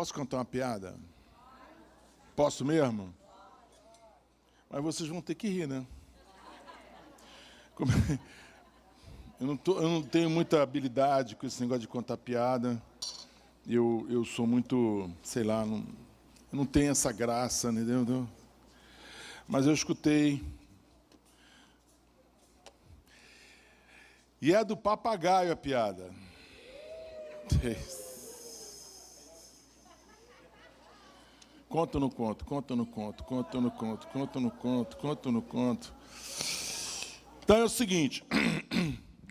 Posso contar uma piada? Posso mesmo? Mas vocês vão ter que rir, né? Eu não tenho muita habilidade com esse negócio de contar piada. Eu sou muito, sei lá, eu não tenho essa graça, entendeu? Mas eu escutei. E é do papagaio a piada. Conta ou não conto, conta ou não conto, conta ou não conto, conta ou não conto, conta ou não conto. Então é o seguinte,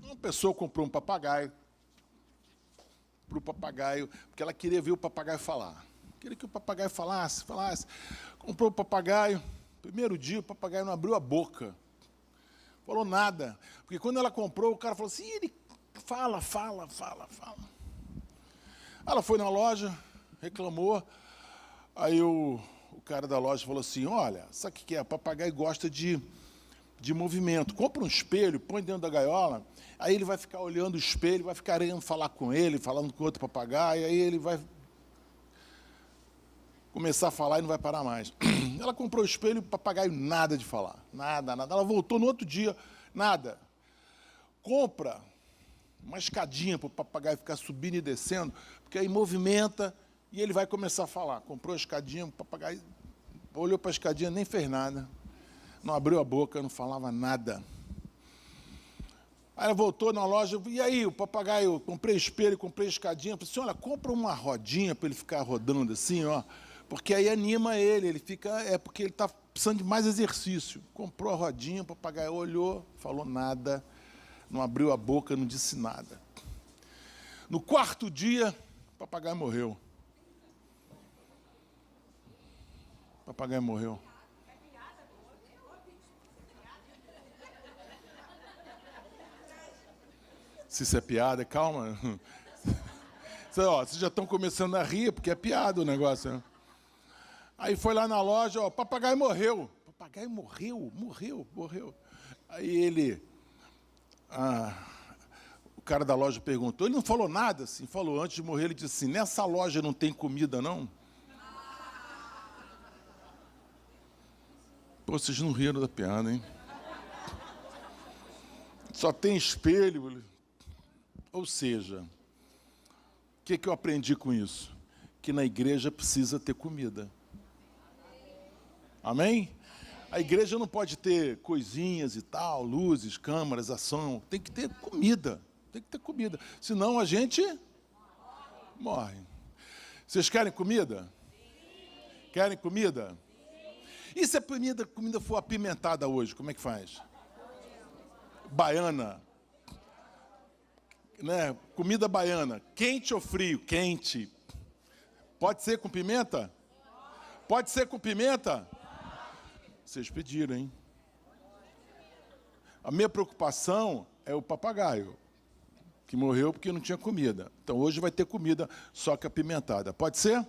uma pessoa comprou um papagaio, para o papagaio, porque ela queria ver o papagaio falar. Queria que o papagaio falasse. Comprou o papagaio, primeiro dia o papagaio não abriu a boca, falou nada. Porque quando ela comprou, o cara falou assim, ele fala. Ela foi na loja, reclamou. Aí o cara da loja falou assim, olha, sabe o que é? O papagaio gosta de movimento. Compra um espelho, põe dentro da gaiola, aí ele vai ficar olhando o espelho, vai ficar querendo falar com ele, falando com outro papagaio, aí ele vai começar a falar e não vai parar mais. Ela comprou o espelho e o papagaio nada de falar. Nada. Ela voltou no outro dia, nada. Compra uma escadinha para o papagaio ficar subindo e descendo, porque aí movimenta e ele vai começar a falar. Comprou a escadinha, o papagaio olhou para a escadinha, nem fez nada. Não abriu a boca, não falava nada. Aí ela voltou na loja, e aí, o papagaio, comprei espelho, comprei escadinha, falei assim, olha, compra uma rodinha para ele ficar rodando assim, ó, porque aí anima ele fica, porque ele está precisando de mais exercício. Comprou a rodinha, o papagaio olhou, falou nada, não abriu a boca, não disse nada. No quarto dia, o papagaio morreu. O papagaio morreu. Se isso é piada, calma. Vocês já estão começando a rir, porque é piada o negócio. Né? Aí foi lá na loja, o papagaio morreu. O papagaio morreu. Aí o cara da loja perguntou, ele não falou nada, assim, falou antes de morrer, ele disse assim, nessa loja não tem comida, não? Pô, vocês não riram da piada, hein? Só tem espelho. Ou seja, o que eu aprendi com isso? Que na igreja precisa ter comida. Amém? A igreja não pode ter coisinhas e tal, luzes, câmaras, ação. Tem que ter comida. Senão a gente morre. Vocês querem comida? Querem comida? E se a comida for apimentada hoje, como é que faz? Baiana. Né? Comida baiana, quente ou frio? Quente. Pode ser com pimenta? Pode ser com pimenta? Vocês pediram, hein? A minha preocupação é o papagaio, que morreu porque não tinha comida. Então hoje vai ter comida, só que apimentada. Pode ser?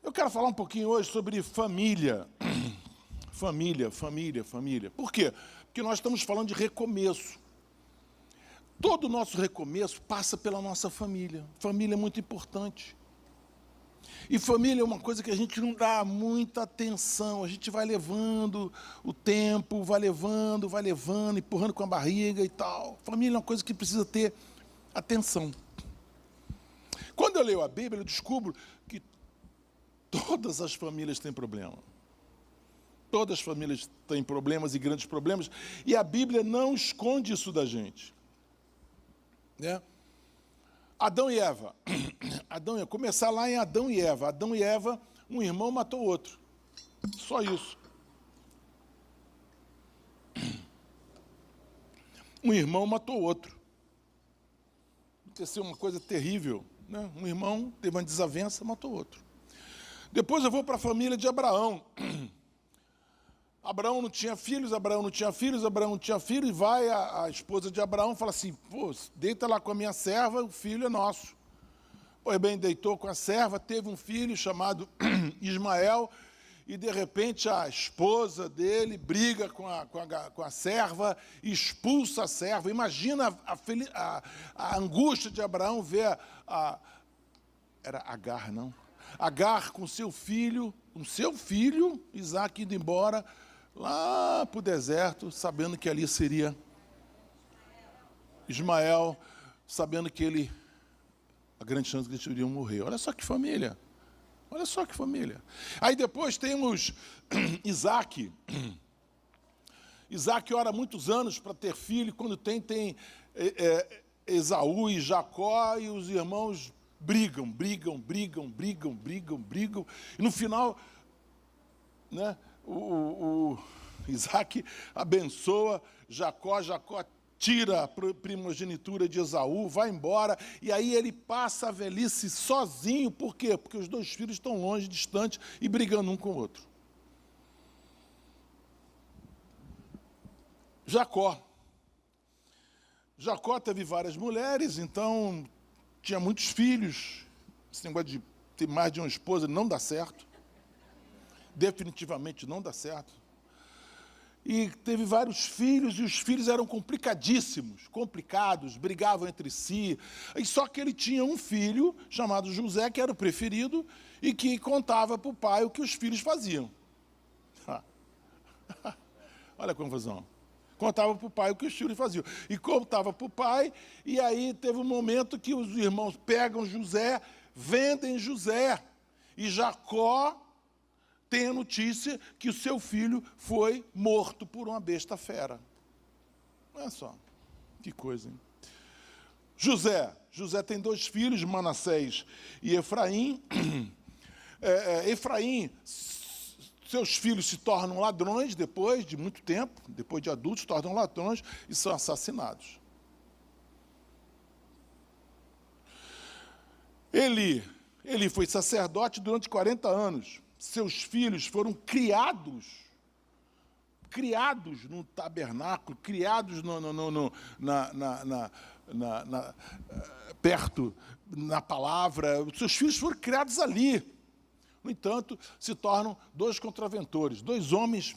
Eu quero falar um pouquinho hoje sobre família. Família. Por quê? Porque nós estamos falando de recomeço. Todo o nosso recomeço passa pela nossa família. Família é muito importante. E família é uma coisa que a gente não dá muita atenção. A gente vai levando o tempo, vai levando, empurrando com a barriga e tal. Família é uma coisa que precisa ter atenção. Quando eu leio a Bíblia, eu descubro que todas as famílias têm problema. Todas as famílias têm problemas e grandes problemas. E a Bíblia não esconde isso da gente. Né? Adão e Eva. Começar lá em Adão e Eva. Adão e Eva, um irmão matou o outro. Só isso. Um irmão matou o outro. Aconteceu uma coisa terrível. Né? Um irmão teve uma desavença, matou o outro. Depois eu vou para a família de Abraão. Abraão não tinha filhos, e vai a esposa de Abraão e fala assim, pô, deita lá com a minha serva, o filho é nosso. Pois bem, deitou com a serva, teve um filho chamado Ismael, e de repente a esposa dele briga com a serva, expulsa a serva. Imagina a angústia de Abraão ver Era Agar, não? Agar com seu filho, Isaac indo embora lá para o deserto, sabendo que ali seria Ismael, sabendo que a grande chance que eles iriam morrer. Olha só que família. Olha só que família. Aí depois temos Isaac. Isaac ora muitos anos para ter filho. Quando tem Esaú e Jacó, e os irmãos brigam. E no final, né, o Isaac abençoa Jacó tira a primogenitura de Esaú, vai embora, e aí ele passa a velhice sozinho. Por quê? Porque os dois filhos estão longe, distantes, e brigando um com o outro. Jacó teve várias mulheres, então tinha muitos filhos. Esse negócio de ter mais de uma esposa não dá certo. Definitivamente não dá certo. E teve vários filhos, e os filhos eram complicados, brigavam entre si. E só que ele tinha um filho, chamado José, que era o preferido, e que contava para o pai o que os filhos faziam. Olha a confusão. Contava para o pai o que os filhos faziam. E contava para o pai, e aí teve um momento que os irmãos pegam José, vendem José, e Jacó tem a notícia que o seu filho foi morto por uma besta fera. Olha só, que coisa, hein? José tem dois filhos, Manassés e Efraim. Efraim, seus filhos se tornam ladrões depois de muito tempo, depois de adultos, se tornam ladrões e são assassinados. Ele foi sacerdote durante 40 anos. Seus filhos foram criados no tabernáculo, criados perto na palavra. Seus filhos foram criados ali. No entanto, se tornam dois contraventores, dois homens de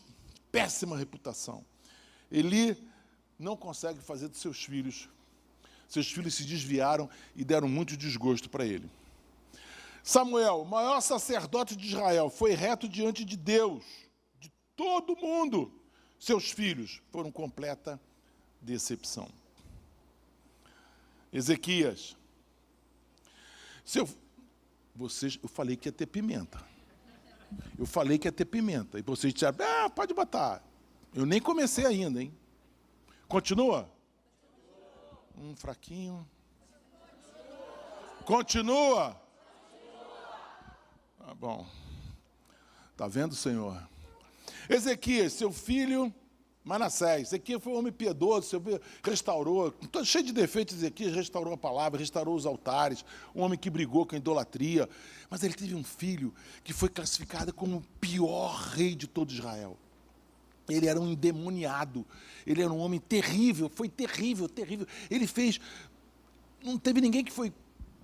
péssima reputação. Eli não consegue fazer dos seus filhos. Seus filhos se desviaram e deram muito desgosto para ele. Samuel, o maior sacerdote de Israel, foi reto diante de Deus, de todo mundo. Seus filhos foram completa decepção. Ezequias. Eu falei que ia ter pimenta. E vocês disseram, pode botar. Eu nem comecei ainda, hein? Continua? Fraquinho. Continua? Ah, bom. Está vendo, Senhor? Ezequias, seu filho Manassés. Ezequias foi um homem piedoso, seu filho restaurou, cheio de defeitos. Ezequias restaurou a palavra, restaurou os altares, um homem que brigou com a idolatria. Mas ele teve um filho que foi classificado como o pior rei de todo Israel. Ele era um endemoniado, ele era um homem terrível, foi terrível. Ele fez... Não teve ninguém que foi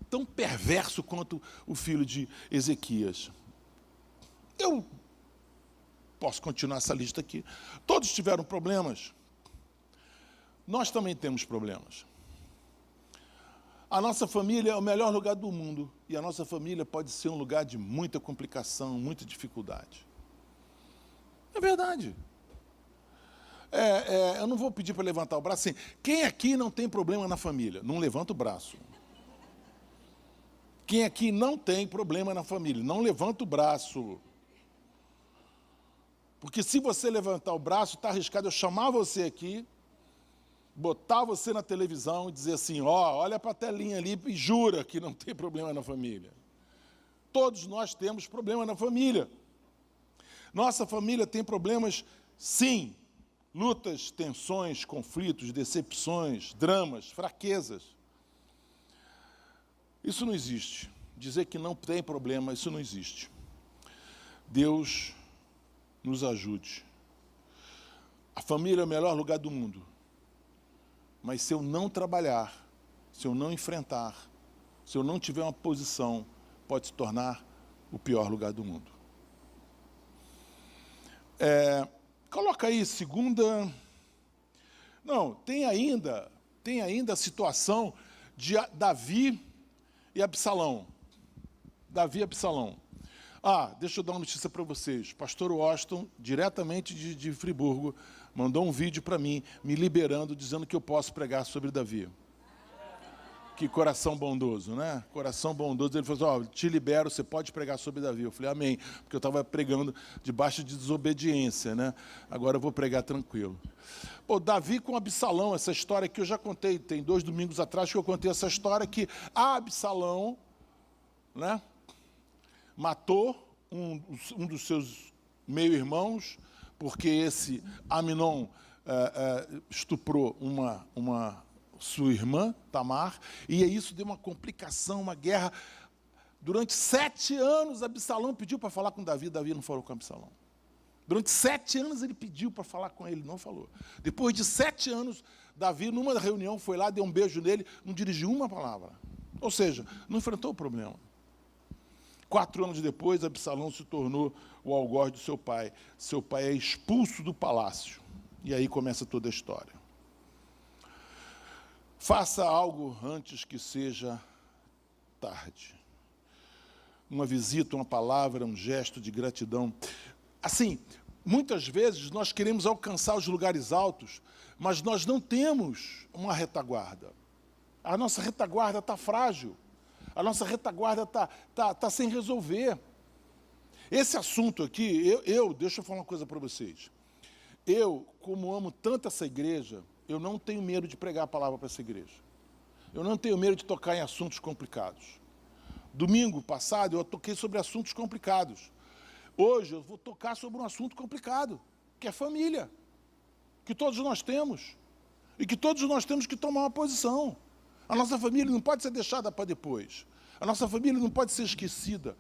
tão perverso quanto o filho de Ezequias. Eu posso continuar essa lista aqui. Todos tiveram problemas. Nós também temos problemas. A nossa família é o melhor lugar do mundo, e a nossa família pode ser um lugar de muita complicação, muita dificuldade. É verdade. Eu não vou pedir para levantar o braço assim. Quem aqui não tem problema na família? Não levanta o braço. Quem aqui não tem problema na família? Não levanta o braço. Porque se você levantar o braço, está arriscado eu chamar você aqui, botar você na televisão e dizer assim, olha para a telinha ali e jura que não tem problema na família. Todos nós temos problema na família. Nossa família tem problemas, sim. Lutas, tensões, conflitos, decepções, dramas, fraquezas. Isso não existe. Dizer que não tem problema, isso não existe. Deus nos ajude. A família é o melhor lugar do mundo. Mas se eu não trabalhar, se eu não enfrentar, se eu não tiver uma posição, pode se tornar o pior lugar do mundo. Coloca aí, segunda... Não, tem ainda a situação de Davi e Absalão. Davi e Absalão. Deixa eu dar uma notícia para vocês. Pastor Washington, diretamente de Friburgo, mandou um vídeo para mim, me liberando, dizendo que eu posso pregar sobre Davi. Que coração bondoso, né? Coração bondoso. Ele falou assim, te libero, você pode pregar sobre Davi. Eu falei, amém. Porque eu estava pregando debaixo de desobediência, né? Agora eu vou pregar tranquilo. Davi com Absalão, essa história que eu já contei, tem 2 domingos atrás que eu contei essa história, que Absalão, né, matou um dos seus meio-irmãos, porque esse Aminon estuprou sua irmã, Tamar, e isso deu uma complicação, uma guerra. Durante 7 anos, Absalão pediu para falar com Davi, Davi não falou com Absalão. Durante 7 anos ele pediu para falar com ele, não falou. Depois de 7 anos, Davi, numa reunião, foi lá, deu um beijo nele, não dirigiu uma palavra. Ou seja, não enfrentou o problema. 4 anos depois, Absalão se tornou o algoz do seu pai. Seu pai é expulso do palácio. E aí começa toda a história. Faça algo antes que seja tarde. Uma visita, uma palavra, um gesto de gratidão. Assim, muitas vezes nós queremos alcançar os lugares altos, mas nós não temos uma retaguarda. A nossa retaguarda está frágil. A nossa retaguarda está sem resolver. Esse assunto aqui, deixa eu falar uma coisa para vocês. Eu, como amo tanto essa igreja, eu não tenho medo de pregar a palavra para essa igreja. Eu não tenho medo de tocar em assuntos complicados. Domingo passado, eu toquei sobre assuntos complicados. Hoje, eu vou tocar sobre um assunto complicado, que é família, que todos nós temos, e que todos nós temos que tomar uma posição. A nossa família não pode ser deixada para depois. A nossa família não pode ser esquecida.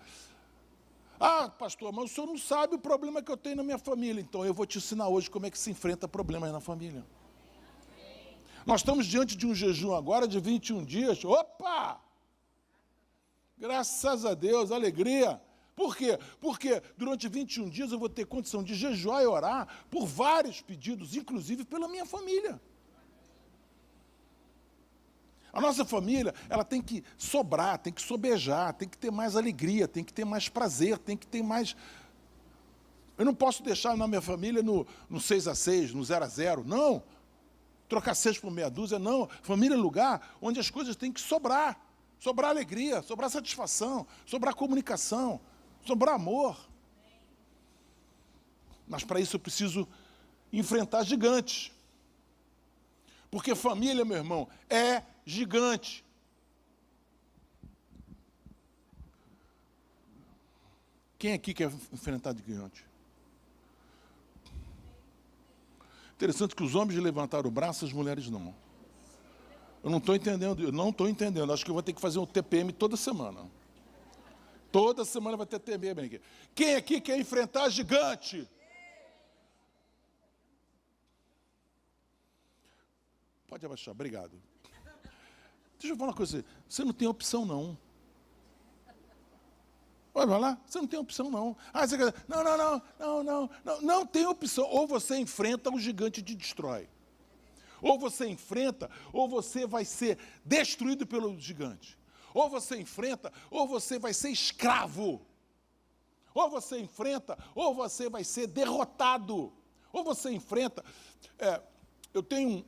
Pastor, mas o senhor não sabe o problema que eu tenho na minha família. Então, eu vou te ensinar hoje como é que se enfrenta problemas na família. Nós estamos diante de um jejum agora de 21 dias. Opa! Graças a Deus, alegria. Por quê? Porque durante 21 dias eu vou ter condição de jejuar e orar por vários pedidos, inclusive pela minha família. A nossa família, ela tem que sobrar, tem que sobejar, tem que ter mais alegria, tem que ter mais prazer, tem que ter mais... Eu não posso deixar na minha família no 6-6, no 0-0, não. Trocar 6 por meia dúzia, não. Família é lugar onde as coisas têm que sobrar. Sobrar alegria, sobrar satisfação, sobrar comunicação, sobrar amor. Mas para isso eu preciso enfrentar gigantes. Porque família, meu irmão, é gigante. Quem aqui quer enfrentar gigante? Interessante que os homens levantaram o braço, as mulheres não. Eu não estou entendendo, Acho que eu vou ter que fazer um TPM toda semana. Toda semana vai ter TPM aqui. Quem aqui quer enfrentar gigante? Pode abaixar, obrigado. Deixa eu falar uma coisa, você não tem opção não. Vai lá, você não tem opção não. Você quer... Não tem opção. Ou você enfrenta, o gigante te destrói. Ou você enfrenta, ou você vai ser destruído pelo gigante. Ou você enfrenta, ou você vai ser escravo. Ou você enfrenta, ou você vai ser derrotado. Ou você enfrenta... eu tenho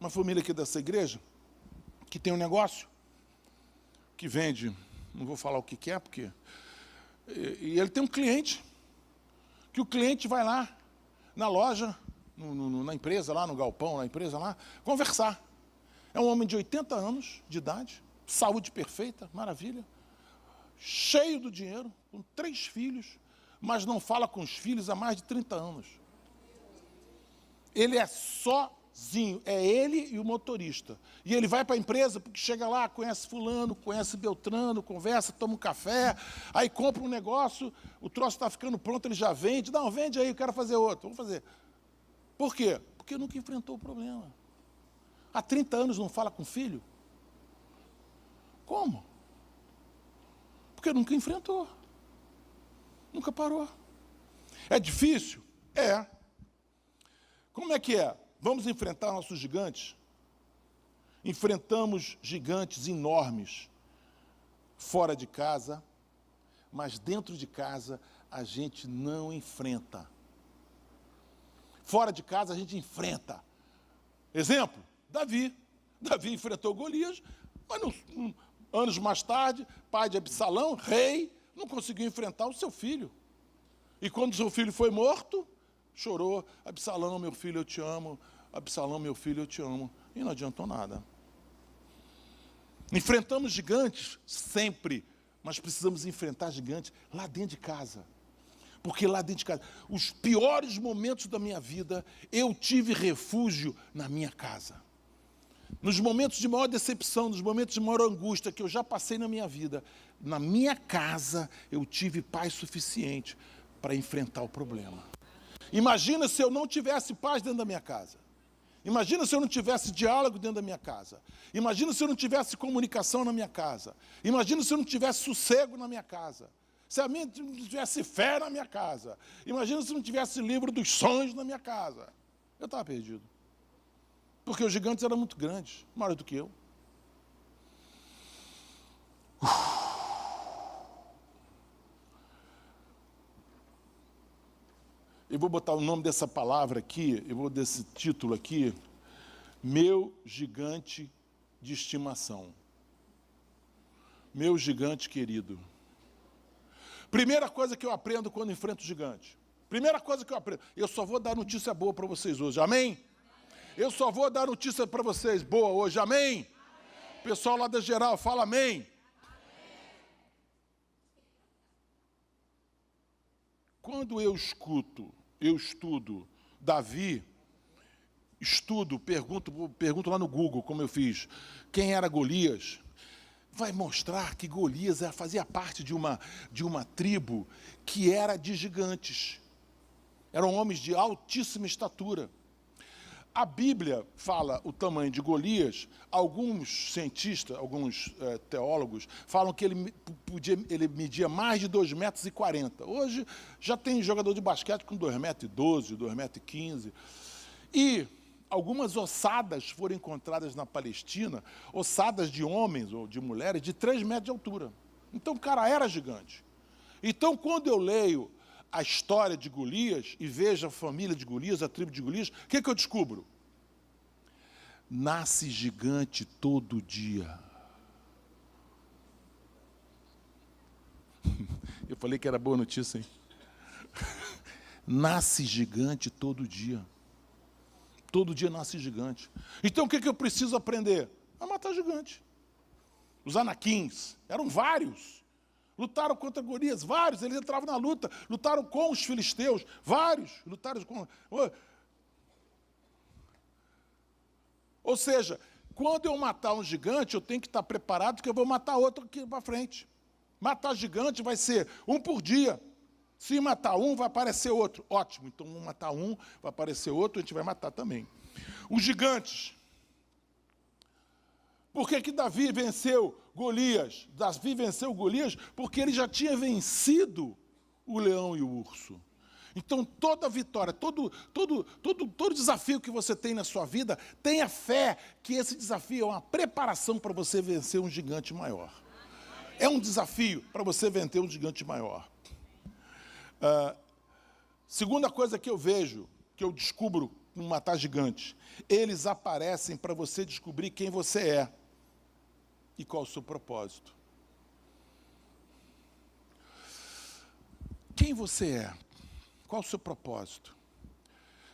uma família aqui dessa igreja que tem um negócio que vende, não vou falar o que é, porque... E ele tem um cliente, que o cliente vai lá na loja, na empresa lá, no galpão, na empresa lá, conversar. É um homem de 80 anos de idade, saúde perfeita, maravilha, cheio do dinheiro, com 3 filhos, mas não fala com os filhos há mais de 30 anos. Ele é sozinho, é ele e o motorista. E ele vai para a empresa, porque chega lá, conhece fulano, conhece Beltrano, conversa, toma um café, aí compra um negócio, o troço está ficando pronto, ele já vende. Não, vende aí, eu quero fazer outro. Vamos fazer. Por quê? Porque nunca enfrentou o problema. Há 30 anos não fala com o filho? Como? Porque nunca enfrentou. Nunca parou. É difícil? É. Como é que é? Vamos enfrentar nossos gigantes? Enfrentamos gigantes enormes, fora de casa, mas dentro de casa a gente não enfrenta. Fora de casa a gente enfrenta. Exemplo, Davi. Davi enfrentou Golias, mas anos mais tarde, pai de Absalão, rei, não conseguiu enfrentar o seu filho. E quando o seu filho foi morto, chorou: Absalão, meu filho, eu te amo. Absalão, meu filho, eu te amo. E não adiantou nada. Enfrentamos gigantes sempre, mas precisamos enfrentar gigantes lá dentro de casa. Porque lá dentro de casa, os piores momentos da minha vida, eu tive refúgio na minha casa. Nos momentos de maior decepção, nos momentos de maior angústia que eu já passei na minha vida, na minha casa eu tive paz suficiente para enfrentar o problema. Imagina se eu não tivesse paz dentro da minha casa. Imagina se eu não tivesse diálogo dentro da minha casa. Imagina se eu não tivesse comunicação na minha casa. Imagina se eu não tivesse sossego na minha casa. Se a minha não tivesse fé na minha casa. Imagina se não tivesse livro dos sonhos na minha casa. Eu estava perdido. Porque os gigantes eram muito grandes, maiores do que eu. Eu vou botar o nome dessa palavra aqui, eu vou desse título aqui, meu gigante de estimação. Meu gigante querido. Primeira coisa que eu aprendo quando enfrento o gigante. Primeira coisa que eu aprendo. Eu só vou dar notícia boa para vocês hoje, amém? Eu só vou dar notícia para vocês boa hoje, amém? Pessoal lá da geral, fala amém. Quando eu estudo Davi, pergunto lá no Google, como eu fiz, quem era Golias, vai mostrar que Golias fazia parte de uma tribo que era de gigantes. Eram homens de altíssima estatura. A Bíblia fala o tamanho de Golias. Alguns cientistas, alguns teólogos, falam que ele media mais de 2,40 metros. Hoje já tem jogador de basquete com 2,12 metros, 2,15 metros. E algumas ossadas foram encontradas na Palestina, ossadas de homens ou de mulheres de 3 metros de altura. Então o cara era gigante. Então quando eu leio a história de Golias e vejo a família de Golias, a tribo de Golias, o que eu descubro? Nasce gigante todo dia. Eu falei que era boa notícia, hein? Nasce gigante todo dia. Todo dia nasce gigante. Então o que eu preciso aprender? A matar gigante. Os anaquins, eram vários. Lutaram contra Golias, vários, eles entravam na luta, lutaram com os filisteus, vários, lutaram com... Ou seja, quando eu matar um gigante, eu tenho que estar preparado, porque eu vou matar outro aqui para frente. Matar gigante vai ser um por dia. Se matar um, vai aparecer outro. Ótimo, então vamos matar um, vai aparecer outro, a gente vai matar também. Os gigantes. Por que Davi venceu Golias? Davi venceu Golias porque ele já tinha vencido o leão e o urso. Então, toda vitória, todo desafio que você tem na sua vida, tenha fé que esse desafio é uma preparação para você vencer um gigante maior. É um desafio para você vencer um gigante maior. Segunda coisa que eu vejo, que eu descubro no matar gigantes, eles aparecem para você descobrir quem você é. E qual o seu propósito? Quem você é? Qual o seu propósito?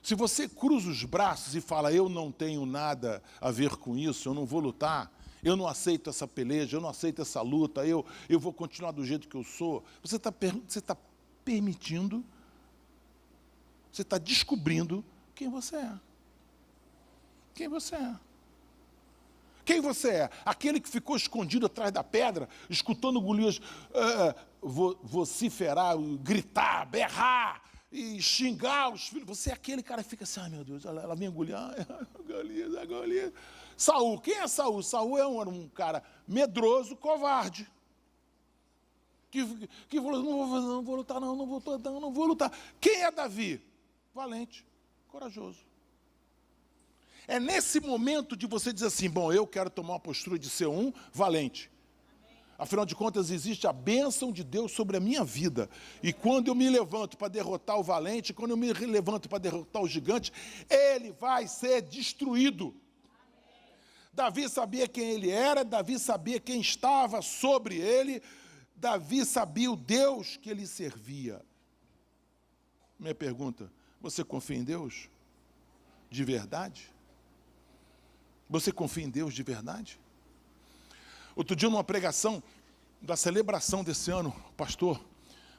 Se você cruza os braços e fala, eu não tenho nada a ver com isso, eu não vou lutar, eu não aceito essa peleja, eu não aceito essa luta, eu vou continuar do jeito que eu sou, você está permitindo, você está descobrindo quem você é. Quem você é. Quem você é? Aquele que ficou escondido atrás da pedra, escutando Golias vociferar, gritar, berrar e xingar os filhos. Você é aquele cara que fica assim, ai meu Deus, ela vem Golias, Golias. Saul, quem é Saul? Saul era um cara medroso, covarde. Que falou, não vou lutar, não vou lutar. Quem é Davi? Valente, corajoso. É nesse momento de você dizer assim, bom, eu quero tomar uma postura de ser um valente. Afinal de contas, existe a bênção de Deus sobre a minha vida. E quando eu me levanto para derrotar o valente, quando eu me levanto para derrotar o gigante, ele vai ser destruído. Davi sabia quem ele era, Davi sabia quem estava sobre ele, Davi sabia o Deus que ele servia. Minha pergunta, você confia em Deus? De verdade? Você confia em Deus de verdade? Outro dia, numa pregação da celebração desse ano, pastor,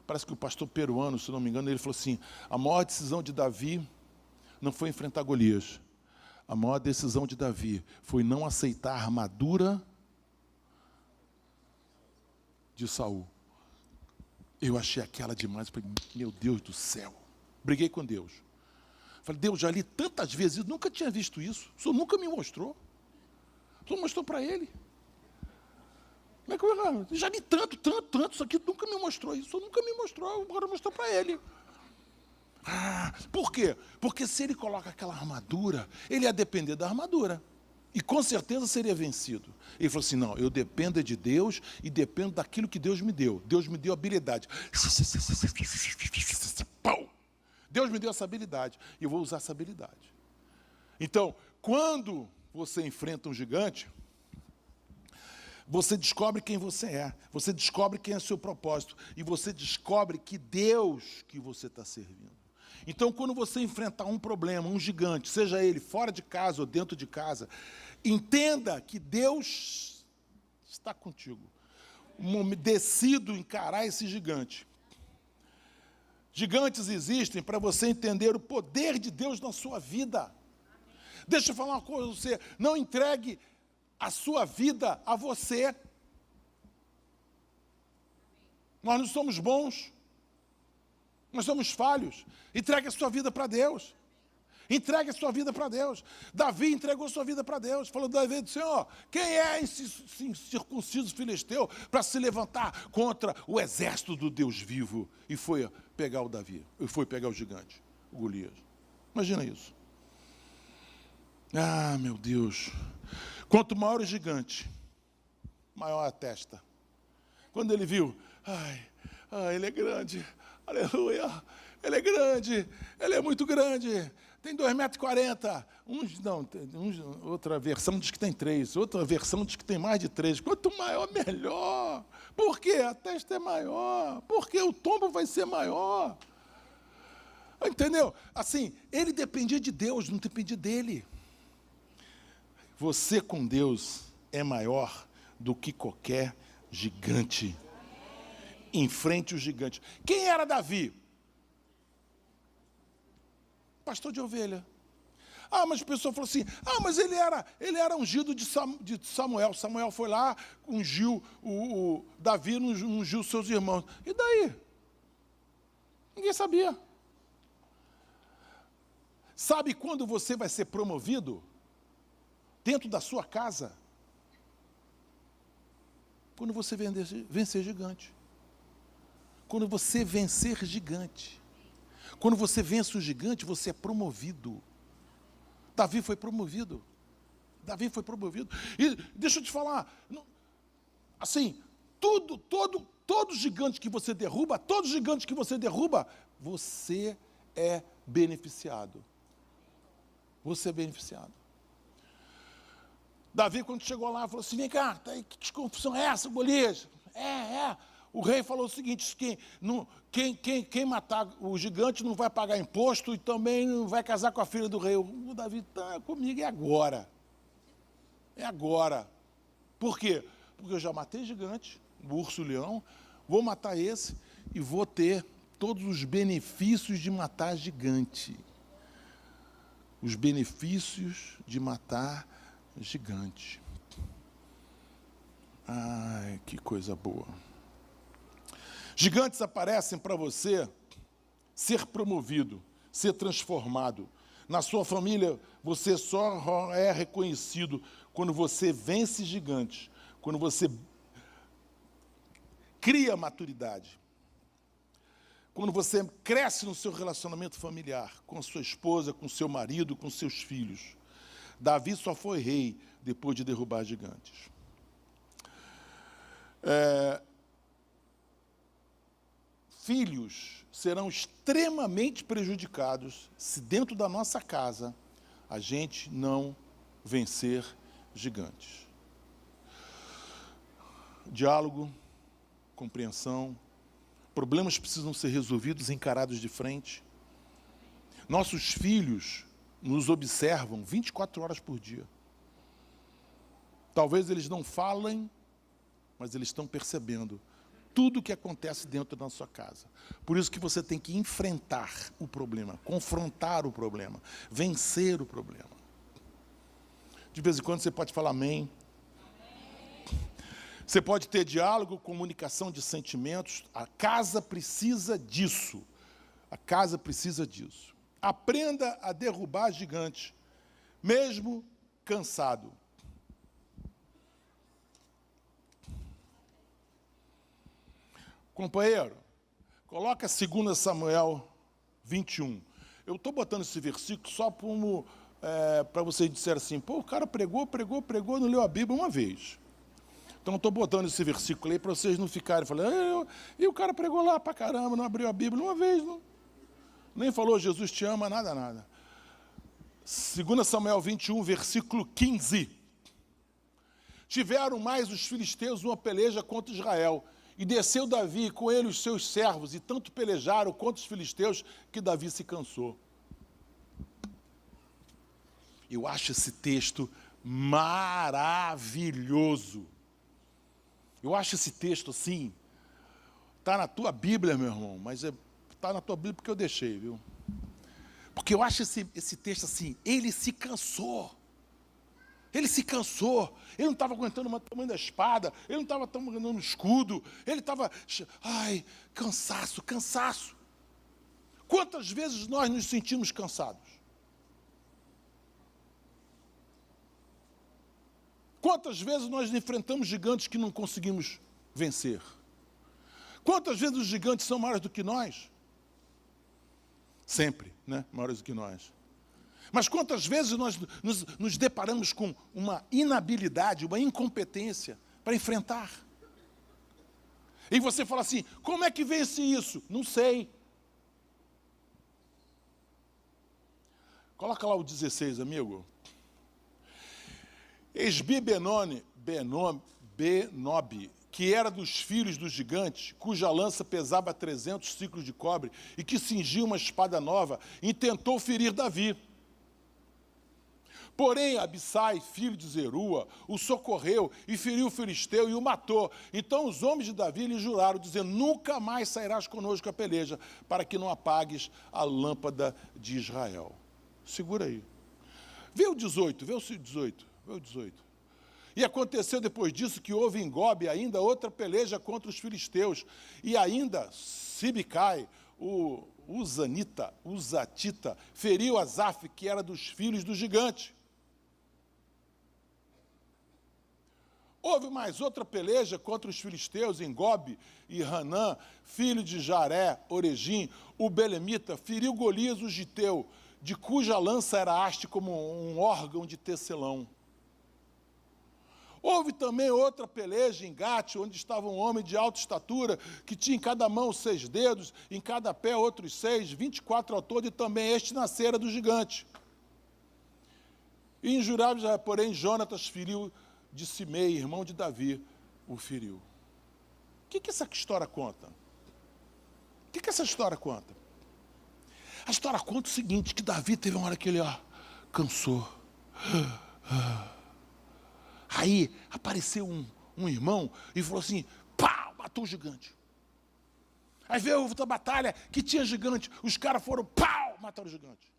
parece que o pastor peruano, se não me engano, ele falou assim, a maior decisão de Davi não foi enfrentar Golias. A maior decisão de Davi foi não aceitar a armadura de Saul. Eu achei aquela demais, falei, meu Deus do céu. Briguei com Deus. Falei, Deus, já li tantas vezes, eu nunca tinha visto isso. O Senhor nunca me mostrou. O Senhor mostrou para ele. Como é que eu já li tanto, isso aqui nunca me mostrou. Isso nunca me mostrou, agora mostrou para ele. Por quê? Porque se ele coloca aquela armadura, ele ia depender da armadura. E com certeza seria vencido. Ele falou assim, não, eu dependo de Deus e dependo daquilo que Deus me deu. Deus me deu habilidade. Deus me deu essa habilidade e eu vou usar essa habilidade. Então, quando você enfrenta um gigante, você descobre quem você é, você descobre quem é o seu propósito e você descobre que Deus que você está servindo. Então, quando você enfrentar um problema, um gigante, seja ele fora de casa ou dentro de casa, entenda que Deus está contigo. Decido encarar esse gigante. Gigantes existem para você entender o poder de Deus na sua vida. Deixa eu falar uma coisa a você, não entregue a sua vida a você. Nós não somos bons, nós somos falhos. Entregue a sua vida para Deus. Entregue a sua vida para Deus. Davi entregou a sua vida para Deus. Falou, Davi, Senhor, quem é esse circunciso filisteu para se levantar contra o exército do Deus vivo? E foi pegar o Davi, e foi pegar o gigante, o Golias. Imagina isso. Ah, meu Deus. Quanto maior o gigante, maior a testa. Quando ele viu, ele é grande, aleluia, ele é grande, ele é muito grande, tem 2,40 m. Outra versão diz que tem 3, outra versão diz que tem mais de 3. Quanto maior, melhor. Por quê? A testa é maior, porque o tombo vai ser maior. Entendeu? Assim, ele dependia de Deus, não dependia dele. Você com Deus é maior do que qualquer gigante. Enfrente o gigante. Quem era Davi? Pastor de ovelha. Mas a pessoa falou assim, mas ele era ungido de Samuel. Samuel foi lá, ungiu Davi, ungiu seus irmãos. E daí? Ninguém sabia. Sabe quando você vai ser promovido? Dentro da sua casa? Quando você vencer gigante. Quando você vencer gigante. Quando você vence o gigante, você é promovido. Davi foi promovido. Davi foi promovido. E deixa eu te falar, assim, todo gigante que você derruba, você é beneficiado. Você é beneficiado. Davi, quando chegou lá, falou assim, vem cá, que confusão é essa, Golias? O rei falou o seguinte, quem matar o gigante não vai pagar imposto e também não vai casar com a filha do rei. O Davi está comigo, é agora. É agora. Por quê? Porque eu já matei gigante, o urso-leão, vou matar esse e vou ter todos os benefícios de matar gigante. Os benefícios de matar gigante. Ai, que coisa boa. Gigantes aparecem para você ser promovido, ser transformado. Na sua família, você só é reconhecido quando você vence gigantes, quando você cria maturidade, quando você cresce no seu relacionamento familiar, com a sua esposa, com o seu marido, com seus filhos. Davi só foi rei depois de derrubar gigantes. Filhos serão extremamente prejudicados se dentro da nossa casa a gente não vencer gigantes. Diálogo, compreensão, problemas precisam ser resolvidos, encarados de frente. Nossos filhos nos observam 24 horas por dia. Talvez eles não falem, mas eles estão percebendo tudo o que acontece dentro da sua casa. Por isso que você tem que enfrentar o problema, confrontar o problema, vencer o problema. De vez em quando você pode falar amém. Você pode ter diálogo, comunicação de sentimentos. A casa precisa disso. A casa precisa disso. Aprenda a derrubar gigantes, mesmo cansado. Companheiro, coloca 2 Samuel 21. Eu estou botando esse versículo só para vocês disserem assim, pô, o cara pregou, não leu a Bíblia uma vez. Então, estou botando esse versículo aí para vocês não ficarem falando, e o cara pregou lá para caramba, não abriu a Bíblia uma vez, não. Nem falou, Jesus te ama, nada. 2 Samuel 21, versículo 15. Tiveram mais os filisteus uma peleja contra Israel, e desceu Davi com ele os seus servos, e tanto pelejaram contra os filisteus, que Davi se cansou. Eu acho esse texto maravilhoso. Eu acho esse texto assim, está na tua Bíblia, meu irmão, mas está na tua Bíblia porque eu deixei, viu? Porque eu acho esse texto assim, ele se cansou. Ele se cansou, ele não estava aguentando o tamanho da espada, ele não estava aguentando o escudo, ele estava, cansaço. Quantas vezes nós nos sentimos cansados? Quantas vezes nós enfrentamos gigantes que não conseguimos vencer? Quantas vezes os gigantes são maiores do que nós? Sempre, né? Maiores do que nós. Mas quantas vezes nós nos deparamos com uma inabilidade, uma incompetência para enfrentar? E você fala assim, como é que vence isso? Não sei. Coloca lá o 16, amigo. Esbi-Benob, que era dos filhos dos gigantes, cuja lança pesava 300 ciclos de cobre, e que cingia uma espada nova, intentou ferir Davi. Porém, Abissai, filho de Zerua, o socorreu e feriu o filisteu e o matou. Então os homens de Davi lhe juraram, dizendo, nunca mais sairás conosco a peleja, para que não apagues a lâmpada de Israel. Segura aí. Vê o 18, vê o 18. E aconteceu depois disso que houve em Gobe ainda outra peleja contra os filisteus. E ainda Sibicai, o Uzatita, feriu Asaf, que era dos filhos do gigante. Houve mais outra peleja contra os filisteus em Gobe, e Hanã, filho de Jaré, Orejim, o belemita, feriu Golias, o giteu, de cuja lança era haste como um órgão de tecelão. Houve também outra peleja em Gate, onde estava um homem de alta estatura, que tinha em cada mão 6 dedos, em cada pé outros 6, 24 ao todo, e também este nascera do gigante. E injurável, porém, Jonatas feriu de Simei, irmão de Davi, o feriu. O que essa história conta? O que essa história conta? A história conta o seguinte, que Davi teve uma hora que ele cansou. Aí apareceu um irmão e falou assim, pau, matou o gigante. Aí veio outra batalha que tinha gigante, os caras foram, pau, mataram o gigante.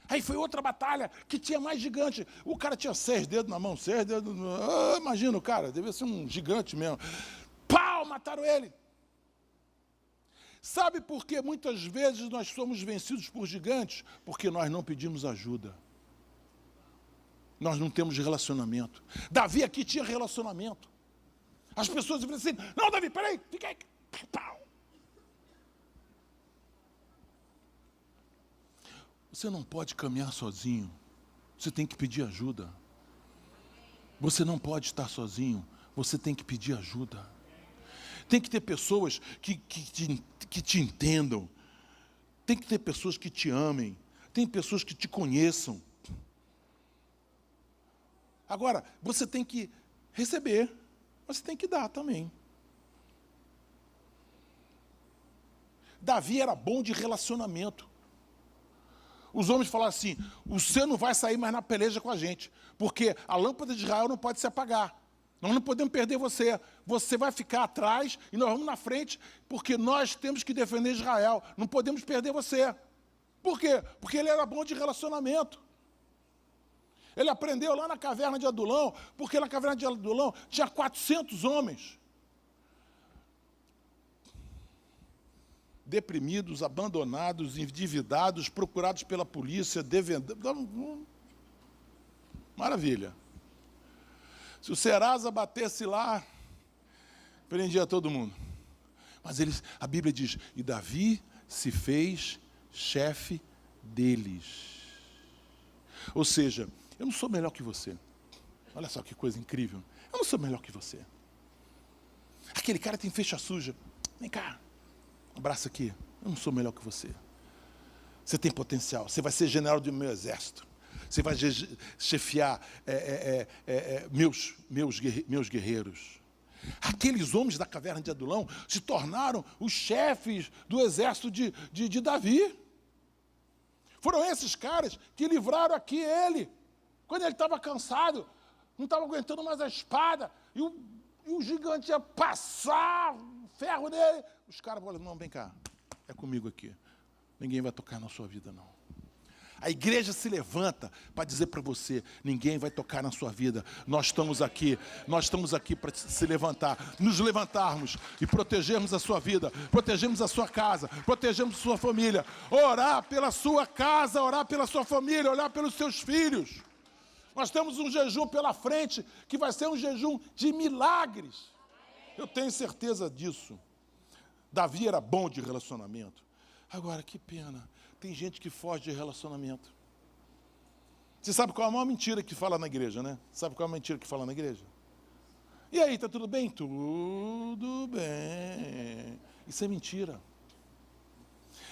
Aí foi outra batalha que tinha mais gigante. O cara tinha 6 dedos na mão, 6 dedos. Imagina o cara, devia ser um gigante mesmo. Pau, mataram ele. Sabe por que muitas vezes nós somos vencidos por gigantes? Porque nós não pedimos ajuda. Nós não temos relacionamento. Davi aqui tinha relacionamento. As pessoas dizem assim, não, Davi, peraí, fica aí. Pau. Você não pode caminhar sozinho. Você tem que pedir ajuda. Você não pode estar sozinho. Você tem que pedir ajuda. Tem que ter pessoas que te entendam. Tem que ter pessoas que te amem. Tem pessoas que te conheçam. Agora, você tem que receber, mas você tem que dar também. Davi era bom de relacionamento. Os homens falaram assim, você não vai sair mais na peleja com a gente, porque a lâmpada de Israel não pode se apagar. Nós não podemos perder você. Você vai ficar atrás e nós vamos na frente, porque nós temos que defender Israel. Não podemos perder você. Por quê? Porque ele era bom de relacionamento. Ele aprendeu lá na caverna de Adulão, porque na caverna de Adulão tinha 400 homens. Deprimidos, abandonados, endividados, procurados pela polícia, devendo. Maravilha. Se o Serasa batesse lá, prendia todo mundo. Mas a Bíblia diz, e Davi se fez chefe deles. Ou seja, eu não sou melhor que você. Olha só que coisa incrível. Eu não sou melhor que você. Aquele cara tem fecha suja. Vem cá, abraça aqui. Eu não sou melhor que você. Você tem potencial. Você vai ser general do meu exército. Você vai chefiar meus guerreiros. Aqueles homens da caverna de Adulão se tornaram os chefes do exército de Davi. Foram esses caras que livraram aqui ele. Quando ele estava cansado, não estava aguentando mais a espada, e o gigante ia passar ferro nele. Os caras falaram, não, vem cá, é comigo aqui. Ninguém vai tocar na sua vida, não. A igreja se levanta para dizer para você, ninguém vai tocar na sua vida. Nós estamos aqui para se levantar, nos levantarmos e protegermos a sua vida, protegermos a sua casa, protegermos a sua família, orar pela sua casa, orar pela sua família, orar pelos seus filhos. Nós temos um jejum pela frente, que vai ser um jejum de milagres. Eu tenho certeza disso. Davi era bom de relacionamento. Agora, que pena. Tem gente que foge de relacionamento. Você sabe qual é a maior mentira que fala na igreja, né? Sabe qual é a mentira que fala na igreja? E aí, tá tudo bem? Tudo bem. Isso é mentira.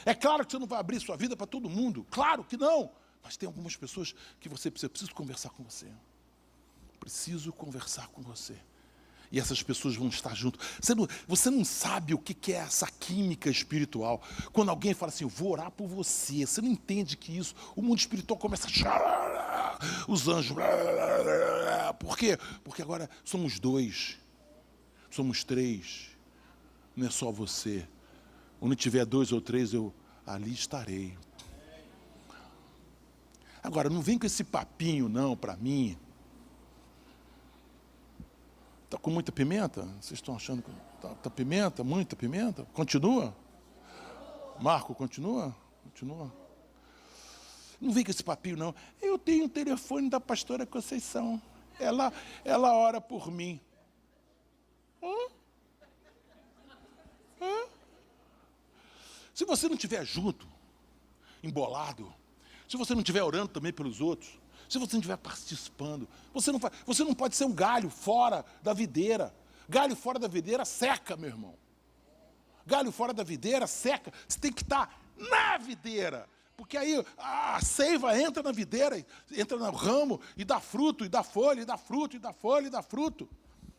É claro que você não vai abrir sua vida para todo mundo. Claro que não. Mas tem algumas pessoas que você precisa. Preciso conversar com você. Preciso conversar com você. E essas pessoas vão estar junto. Você não sabe o que é essa química espiritual. Quando alguém fala assim, eu vou orar por você. Você não entende que isso, o mundo espiritual começa a... Os anjos... Por quê? Porque agora somos 2. Somos 3. Não é só você. Onde tiver 2 ou 3, eu ali estarei. Agora, não vem com esse papinho, não, para mim. Está com muita pimenta? Vocês estão achando que está pimenta? Muita pimenta? Continua? Marco, continua? Continua. Não vem com esse papinho, não. Eu tenho o telefone da pastora Conceição. Ela ora por mim. Se você não estiver junto, embolado, se você não estiver orando também pelos outros, se você não estiver participando, você não pode ser um galho fora da videira. Galho fora da videira seca, meu irmão. Galho fora da videira seca. Você tem que estar na videira. Porque aí a seiva entra na videira, entra no ramo e dá fruto, e dá folha, e dá fruto, e dá folha, e dá fruto.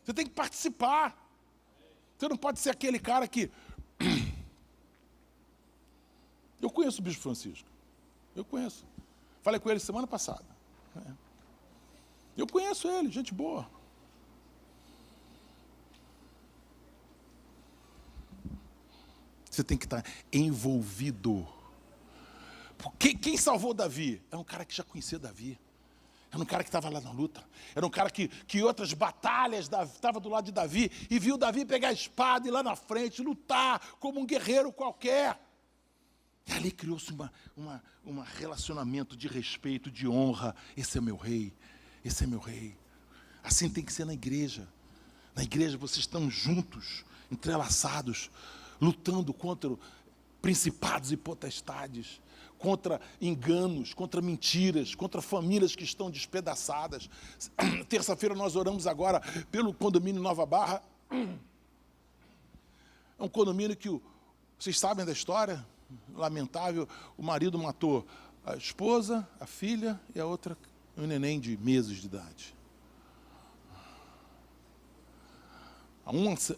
Você tem que participar. Você não pode ser aquele cara que... Eu conheço o Bispo Francisco. Eu conheço. Falei com ele semana passada. Eu conheço ele, gente boa. Você tem que estar envolvido. Quem salvou Davi? É um cara que já conhecia Davi. Era um cara que estava lá na luta. Era um cara que em outras batalhas estava do lado de Davi e viu Davi pegar a espada e ir lá na frente, lutar como um guerreiro qualquer. E ali criou-se um relacionamento de respeito, de honra. Esse é meu rei, esse é meu rei. Assim tem que ser na igreja. Na igreja vocês estão juntos, entrelaçados, lutando contra principados e potestades, contra enganos, contra mentiras, contra famílias que estão despedaçadas. Terça-feira nós oramos agora pelo condomínio Nova Barra. É um condomínio que, vocês sabem da história, lamentável, o marido matou a esposa, a filha e a outra, um neném de meses de idade. Há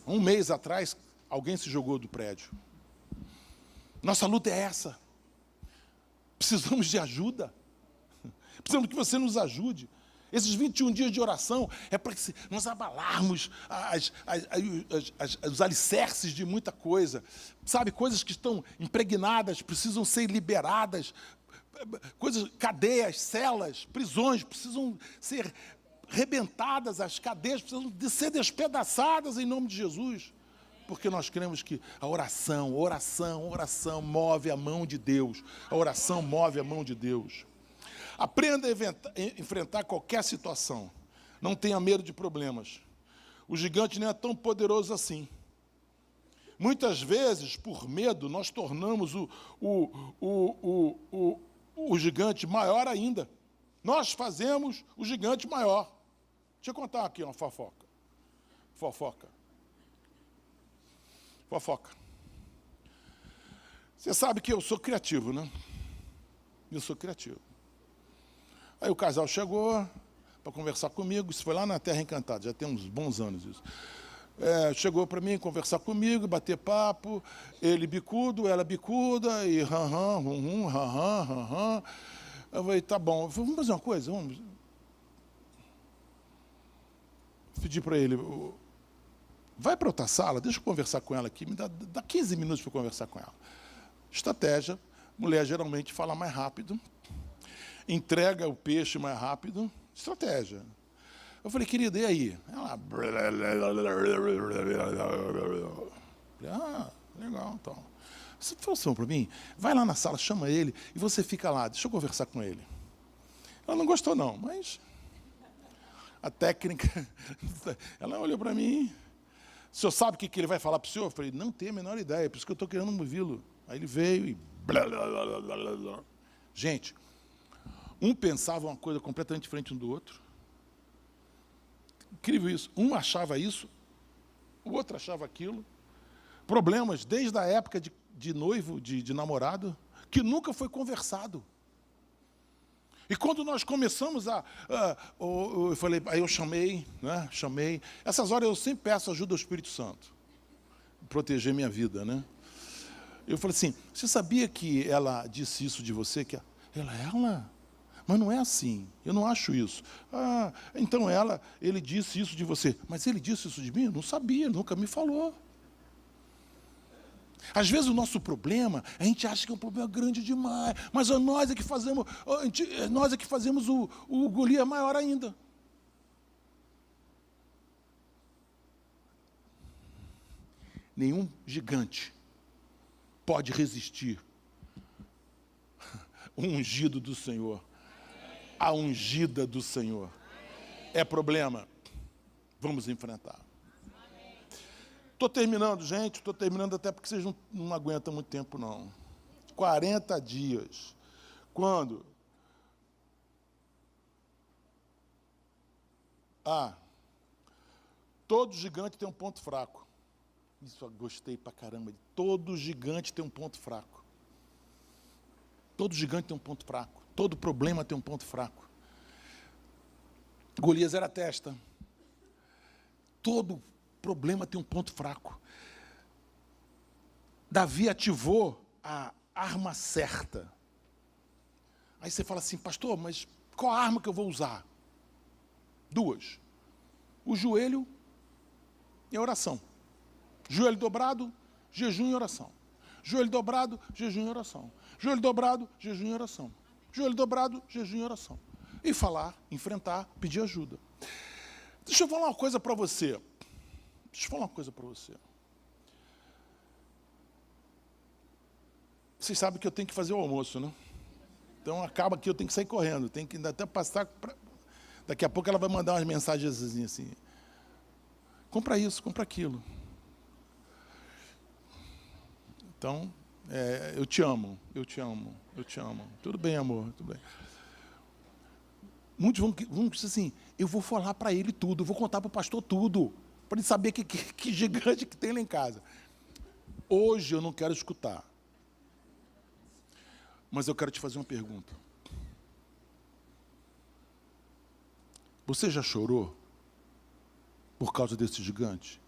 um mês atrás, alguém se jogou do prédio. Nossa luta é essa. Precisamos de ajuda. Precisamos que você nos ajude. Esses 21 dias de oração é para que nós abalarmos os alicerces de muita coisa. Sabe, coisas que estão impregnadas, precisam ser liberadas. Coisas, cadeias, celas, prisões, precisam ser rebentadas, as cadeias precisam de ser despedaçadas em nome de Jesus. Porque nós cremos que a oração move a mão de Deus. A oração move a mão de Deus. Aprenda a enfrentar qualquer situação. Não tenha medo de problemas. O gigante não é tão poderoso assim. Muitas vezes, por medo, nós tornamos o gigante maior ainda. Nós fazemos o gigante maior. Deixa eu contar aqui uma fofoca. Fofoca. Você sabe que eu sou criativo, né? Eu sou criativo. Aí o casal chegou para conversar comigo, isso foi lá na Terra Encantada, já tem uns bons anos isso. Chegou para mim conversar comigo, bater papo, ele bicudo, ela bicuda, e rum. Eu falei, tá bom, vamos fazer uma coisa, vamos. Pedi para ele, vai para outra sala, deixa eu conversar com ela aqui, me dá 15 minutos para conversar com ela. Estratégia, mulher geralmente fala mais rápido, entrega o peixe mais rápido, estratégia. Eu falei, querida, e aí? Ela... legal, então. Você falou assim para mim, vai lá na sala, chama ele, e você fica lá, deixa eu conversar com ele. Ela não gostou não, mas... a técnica... ela olhou para mim, o senhor sabe o que ele vai falar para o senhor? Eu falei, não tenho a menor ideia, por isso que eu estou querendo ouvi-lo. Aí ele veio e... Gente, um pensava uma coisa completamente diferente um do outro. Incrível isso. Um achava isso, o outro achava aquilo. Problemas desde a época de noivo, de namorado, que nunca foi conversado. E quando nós começamos eu falei, aí eu chamei. Essas horas eu sempre peço ajuda ao Espírito Santo, proteger minha vida, né? Eu falei assim, você sabia que ela disse isso de você? Que ela? Mas não é assim, eu não acho isso. Então ele disse isso de você. Mas ele disse isso de mim? Eu não sabia, nunca me falou. Às vezes o nosso problema, a gente acha que é um problema grande demais, mas nós é que fazemos o Golias maior ainda. Nenhum gigante pode resistir o ungido do Senhor. A ungida do Senhor. É problema? Vamos enfrentar. Estou terminando, gente. Estou terminando até porque vocês não aguentam muito tempo, não. 40 dias. Quando? Todo gigante tem um ponto fraco. Isso eu gostei pra caramba. Todo gigante tem um ponto fraco. Todo gigante tem um ponto fraco. Todo problema tem um ponto fraco. Golias era a testa. Todo problema tem um ponto fraco. Davi ativou a arma certa. Aí você fala assim, pastor, mas qual a arma que eu vou usar? 2. O joelho e a oração. Joelho dobrado, jejum e oração. Joelho dobrado, jejum e oração. Joelho dobrado, jejum e oração. Joelho dobrado, jejum e oração. E falar, enfrentar, pedir ajuda. Deixa eu falar uma coisa para você. Vocês sabem que eu tenho que fazer o almoço, né? Então acaba que eu tenho que sair correndo. Tenho que até passar... Daqui a pouco ela vai mandar umas mensagens assim. Compra isso, compra aquilo. Então... eu te amo. Tudo bem, amor, tudo bem. Muitos vão dizer assim, eu vou falar para ele tudo, eu vou contar para o pastor tudo, para ele saber que gigante que tem lá em casa. Hoje eu não quero escutar. Mas eu quero te fazer uma pergunta. Você já chorou por causa desse gigante?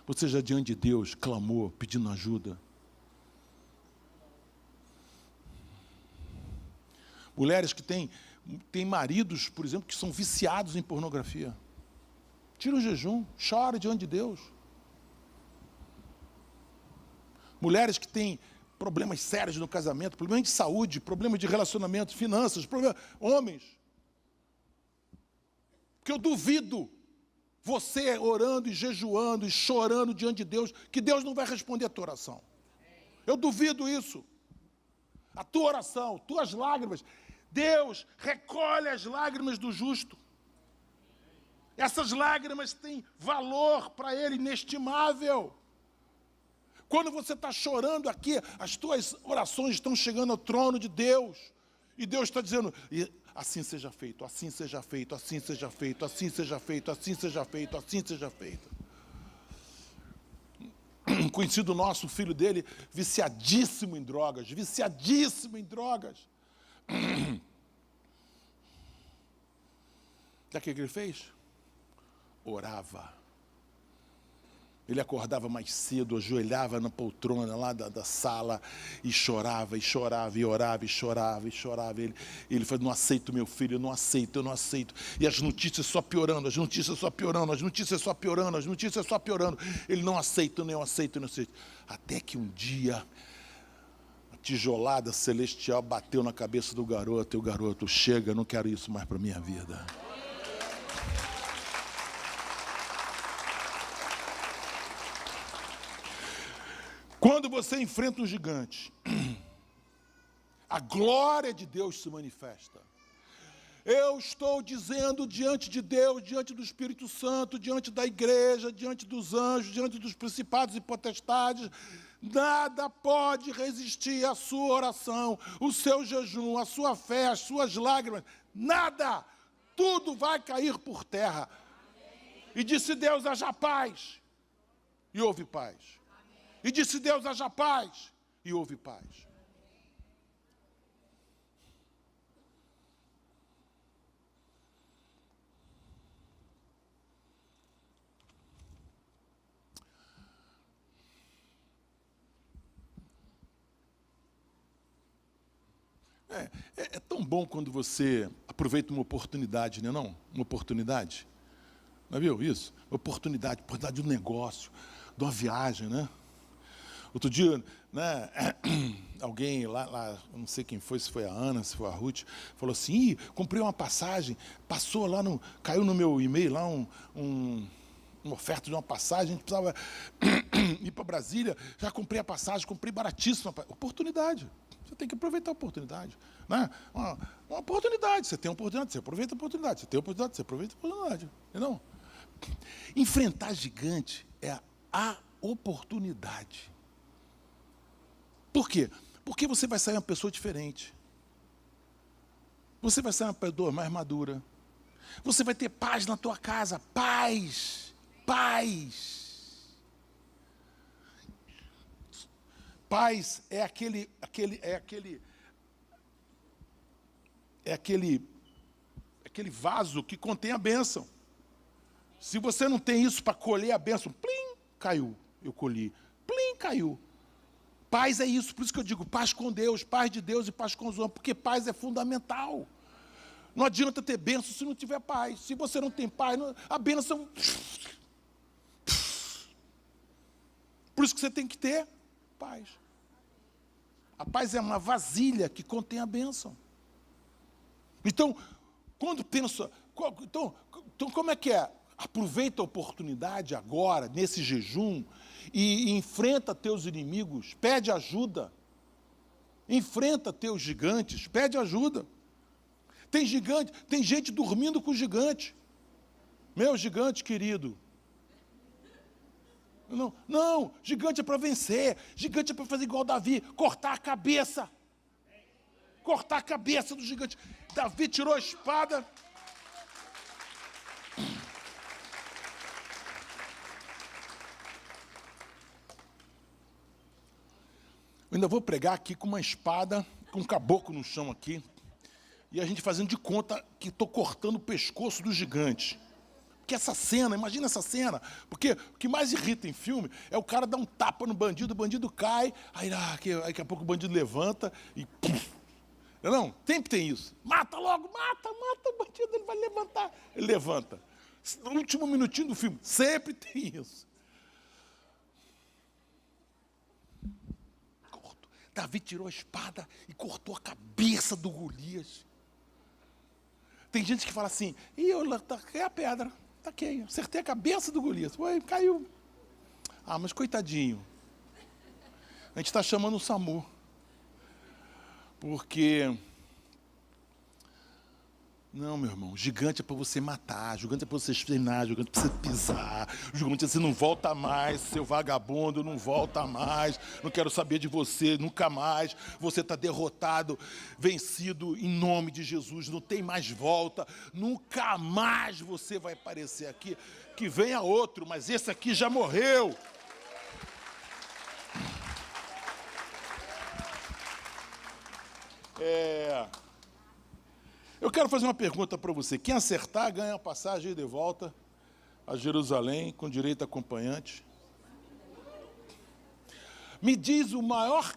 Você já diante de Deus clamou, pedindo ajuda? Mulheres que têm maridos, por exemplo, que são viciados em pornografia. Tira o jejum, chora diante de Deus. Mulheres que têm problemas sérios no casamento, problemas de saúde, problemas de relacionamento, finanças, homens. Porque eu duvido você orando e jejuando e chorando diante de Deus, que Deus não vai responder a tua oração. Eu duvido isso. A tua oração, tuas lágrimas, Deus recolhe as lágrimas do justo. Essas lágrimas têm valor para Ele inestimável. Quando você está chorando aqui, as tuas orações estão chegando ao trono de Deus. E Deus está dizendo, assim seja feito, assim seja feito, assim seja feito, assim seja feito, assim seja feito, assim seja feito. Um conhecido nosso, o filho dele, viciadíssimo em drogas, viciadíssimo em drogas. Sabe o que ele fez? Orava. Ele acordava mais cedo, ajoelhava na poltrona lá da sala e chorava, e chorava, e orava, e chorava, e chorava. Ele falou, não aceito meu filho, eu não aceito, eu não aceito. E as notícias só piorando, as notícias só piorando, as notícias só piorando, as notícias só piorando. Ele não aceita, não aceita, não aceita. Até que um dia, a tijolada celestial bateu na cabeça do garoto, e o garoto, chega, eu não quero isso mais para a minha vida. Quando você enfrenta um gigante, a glória de Deus se manifesta. Eu estou dizendo diante de Deus, diante do Espírito Santo, diante da igreja, diante dos anjos, diante dos principados e potestades, nada pode resistir à sua oração, o seu jejum, a sua fé, as suas lágrimas, nada, tudo vai cair por terra. E disse Deus, haja paz, e houve paz. E disse Deus, haja paz, e houve paz. É tão bom quando você aproveita uma oportunidade, não é não? Uma oportunidade. Não viu isso? Oportunidade de um negócio, de uma viagem, né? Outro dia, né, alguém lá, não sei quem foi, se foi a Ana, se foi a Ruth, falou assim, comprei uma passagem, passou lá, caiu no meu e-mail lá uma oferta de uma passagem, a gente precisava ir para Brasília, já comprei a passagem, comprei baratíssima. Oportunidade, você tem que aproveitar a oportunidade. Né? Uma oportunidade, você tem uma oportunidade, você aproveita a oportunidade, você tem uma oportunidade, você aproveita a oportunidade. Entendeu? Enfrentar gigante é a oportunidade. Por quê? Porque você vai sair uma pessoa diferente. Você vai sair uma pessoa mais madura. Você vai ter paz na tua casa. Paz. Paz. Paz é aquele vaso que contém a bênção. Se você não tem isso para colher a bênção, plim, caiu. Eu colhi. Plim, caiu. Paz é isso, por isso que eu digo paz com Deus, paz de Deus e paz com os homens, porque paz é fundamental. Não adianta ter bênção se não tiver paz. Se você não tem paz, a bênção... Por isso que você tem que ter paz. A paz é uma vasilha que contém a bênção. Então, quando pensa... Então como é que é? Aproveita a oportunidade agora, nesse jejum, e enfrenta teus inimigos, pede ajuda. Enfrenta teus gigantes, pede ajuda. Tem gente dormindo com o gigante. Meu gigante querido. Não, gigante é para vencer, gigante é para fazer igual Davi, cortar a cabeça. Cortar a cabeça do gigante. Davi tirou a espada... Eu ainda vou pregar aqui com uma espada, com um caboclo no chão aqui, e a gente fazendo de conta que estou cortando o pescoço do gigante. Porque essa cena, imagina essa cena, porque o que mais irrita em filme é o cara dar um tapa no bandido, o bandido cai, aí daqui a pouco o bandido levanta e... Puf, não, sempre tem isso. Mata logo, mata o bandido, ele vai levantar. Ele levanta. No último minutinho do filme, sempre tem isso. Davi tirou a espada e cortou a cabeça do Golias. Tem gente que fala assim, eu taquei a pedra, taquei, acertei a cabeça do Golias. Ué, caiu. Ah, mas coitadinho. A gente está chamando o SAMU. Porque... Não, meu irmão, gigante é para você matar, gigante é para você exterminar, gigante é para você pisar, gigante você não volta mais, seu vagabundo, não volta mais, não quero saber de você, nunca mais, você está derrotado, vencido em nome de Jesus, não tem mais volta, nunca mais você vai aparecer aqui, que venha outro, mas esse aqui já morreu. Eu quero fazer uma pergunta para você. Quem acertar ganha a passagem de volta a Jerusalém com direito a acompanhante. Me diz o melhor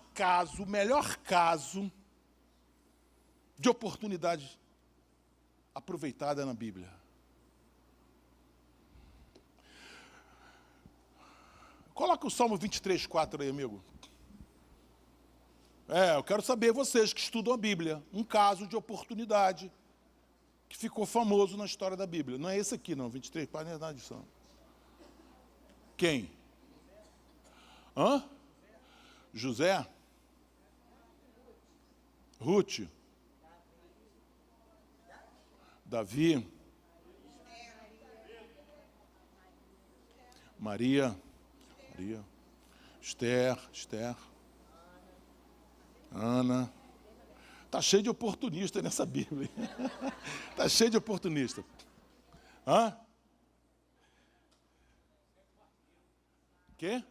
caso de oportunidade aproveitada na Bíblia. Coloca o Salmo 23:4 aí, amigo. Eu quero saber, vocês que estudam a Bíblia, um caso de oportunidade que ficou famoso na história da Bíblia. Não é esse aqui, não. 23, não é nada disso. Quem? Hã? José? Ruth? Davi? Maria? Esther? Ana. Está cheio de oportunista nessa Bíblia. Está cheio de oportunista. Hã? Quê?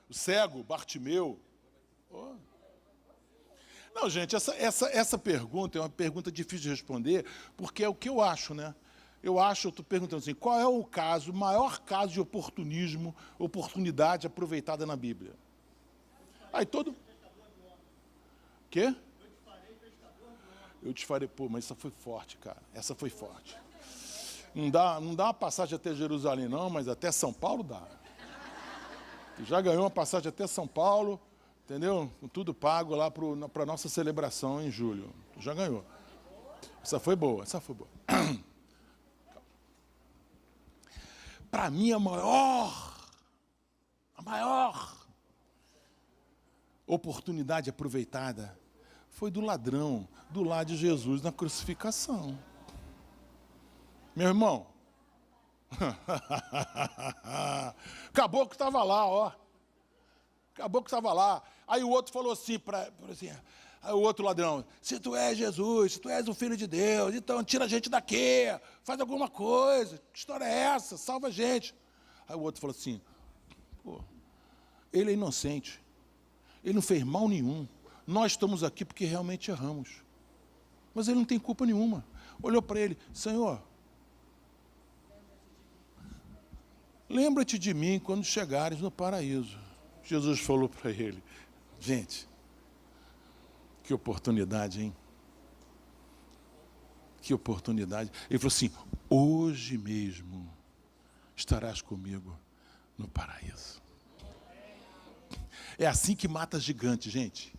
O cego, Bartimeu. Oh. Não, gente, essa pergunta é uma pergunta difícil de responder, porque é o que eu acho, né? Eu estou perguntando assim, qual é o maior caso de oportunidade aproveitada na Bíblia? Aí todo... Quê? Eu te farei, pô, mas essa foi forte, cara. Essa foi forte. Não dá uma passagem até Jerusalém, não, mas até São Paulo dá. Tu já ganhou uma passagem até São Paulo, entendeu? Com tudo pago lá para a nossa celebração em julho. Tu já ganhou. Essa foi boa. Para mim, a maior oportunidade aproveitada foi do ladrão, do lado de Jesus na crucificação. Meu irmão, caboclo estava lá, ó. Caboclo estava lá. Aí o outro falou assim, aí o outro ladrão, se tu és Jesus, se tu és o Filho de Deus, então tira a gente daqui, faz alguma coisa, que história é essa? Salva a gente. Aí o outro falou assim, pô, ele é inocente, ele não fez mal nenhum, nós estamos aqui porque realmente erramos. Mas ele não tem culpa nenhuma. Olhou para ele, Senhor, lembra-te de mim quando chegares no paraíso. Jesus falou para ele, gente, que oportunidade, hein? Que oportunidade. Ele falou assim, hoje mesmo estarás comigo no paraíso. É assim que mata gigante, gente.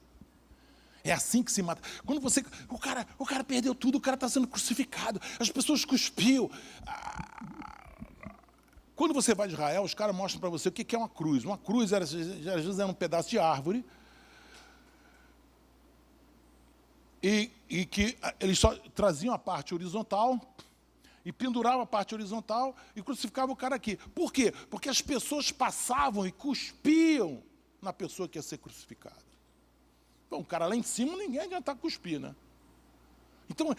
É assim que se mata. Quando você... O cara perdeu tudo, o cara está sendo crucificado, as pessoas cuspiam. Quando você vai de Israel, os caras mostram para você o que é uma cruz. Uma cruz, às vezes, era um pedaço de árvore, e que eles só traziam a parte horizontal e penduravam a parte horizontal e crucificavam o cara aqui. Por quê? Porque as pessoas passavam e cuspiam na pessoa que ia ser crucificada. Então, o cara lá em cima, ninguém adianta cuspir, né? Então,